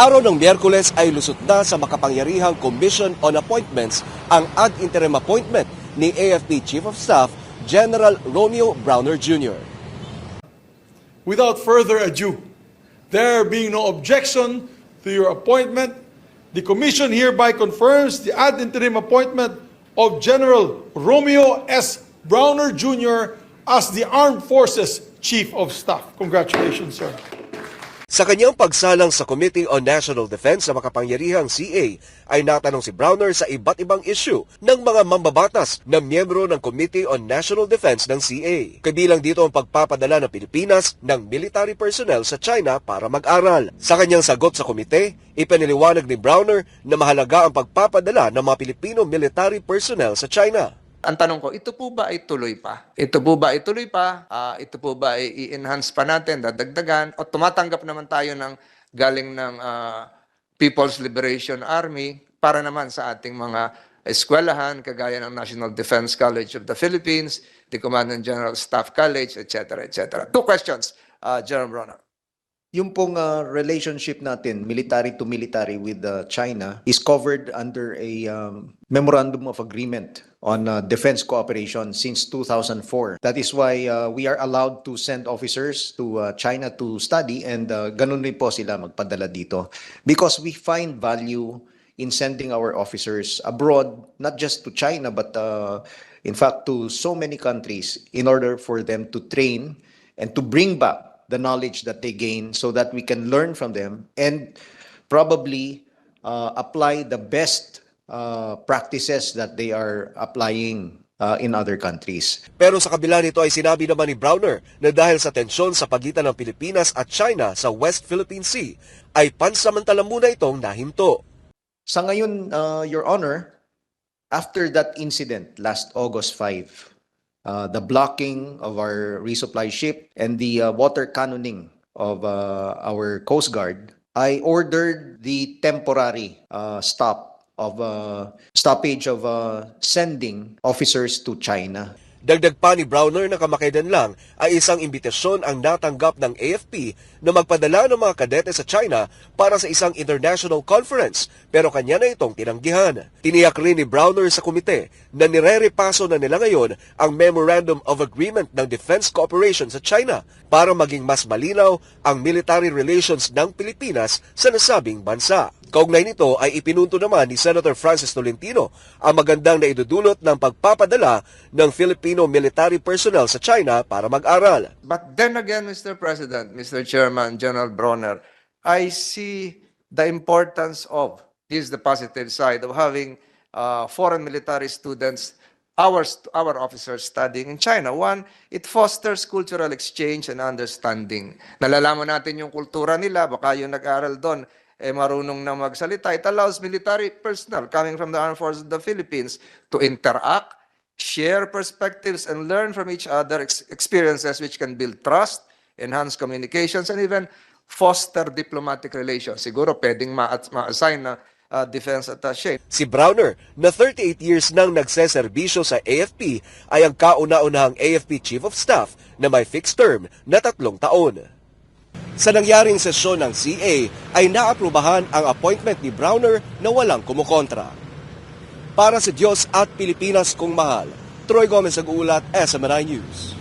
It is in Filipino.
Araw ng Miyerkules ay lusot na sa makapangyarihang Commission on Appointments ang ad interim appointment ni AFP Chief of Staff General Romeo Browner Jr. Without further ado, there being no objection to your appointment, the Commission hereby confirms the ad interim appointment of General Romeo S. Browner Jr. as the Armed Forces Chief of Staff. Congratulations, sir. Sa kanyang pagsalang sa Committee on National Defense sa makapangyarihang CA, ay natanong si Browner sa iba't ibang issue ng mga mambabatas na miyembro ng Committee on National Defense ng CA. Kabilang dito ang pagpapadala ng Pilipinas ng military personnel sa China para mag-aral. Sa kanyang sagot sa komite, ipiniliwanag ni Browner na mahalaga ang pagpapadala ng mga Pilipino military personnel sa China. Ang tanong ko, ito po ba ay tuloy pa? Ito po ba ay tuloy pa? Ito po ba ay i-enhance pa natin, dadagdagan? O tumatanggap naman tayo ng galing ng People's Liberation Army para naman sa ating mga eskwelahan, kagaya ng National Defense College of the Philippines, the Commandant General Staff College, etc., etc. Two questions, General Browner. Yung pong relationship natin, military to military with China, is covered under a Memorandum of Agreement on Defense Cooperation since 2004. That is why we are allowed to send officers to China to study, and ganun rin po sila magpadala dito. Because we find value in sending our officers abroad, not just to China, but in fact to so many countries, in order for them to train and to bring back the knowledge that they gain so that we can learn from them and probably apply the best practices that they are applying in other countries. Pero sa kabila nito ay sinabi naman ni Browner na dahil sa tensyon sa pagitan ng Pilipinas at China sa West Philippine Sea, ay pansamantala muna itong nahinto. Sa ngayon, Your Honor, after that incident last August 5, the blocking of our resupply ship and the water cannoning of our Coast Guard, I ordered the temporary stoppage of sending officers to China. Dagdag pa ni Browner na kamakailan lang ay isang imbitasyon ang natanggap ng AFP na magpadala ng mga kadete sa China para sa isang international conference, pero kanya na itong tinanggihan. Tiniyak rin ni Browner sa komite na nire-repaso na nila ngayon ang Memorandum of Agreement ng Defense Cooperation sa China para maging mas malinaw ang military relations ng Pilipinas sa nasabing bansa. Kaugnay nito ay ipinunto naman ni Senator Francis Tolentino ang magandang naidudulot ng pagpapadala ng Filipino military personnel sa China para mag-aral. But then again, Mr. President, Mr. Chairman, General Browner, I see the importance of, this is the positive side, of having foreign military students, our officers studying in China. One, it fosters cultural exchange and understanding. Nalalaman natin yung kultura nila, baka yung nag-aral doon, marunong na magsalita. It allows military personnel coming from the Armed Forces of the Philippines to interact, share perspectives, and learn from each other experiences which can build trust, enhance communications, and even foster diplomatic relations. Siguro pwedeng ma-assign na defense attaché. Si Browner, na 38 years nang nagseserbisyo sa AFP, ay ang kauna-unahang AFP Chief of Staff na may fixed term na 3 taon. Sa nangyaring sesyon ng CA ay naaprubahan ang appointment ni Browner na walang kumukontra. Para sa Diyos at Pilipinas kong mahal, Troy Gomez ang ulat, SMNI News.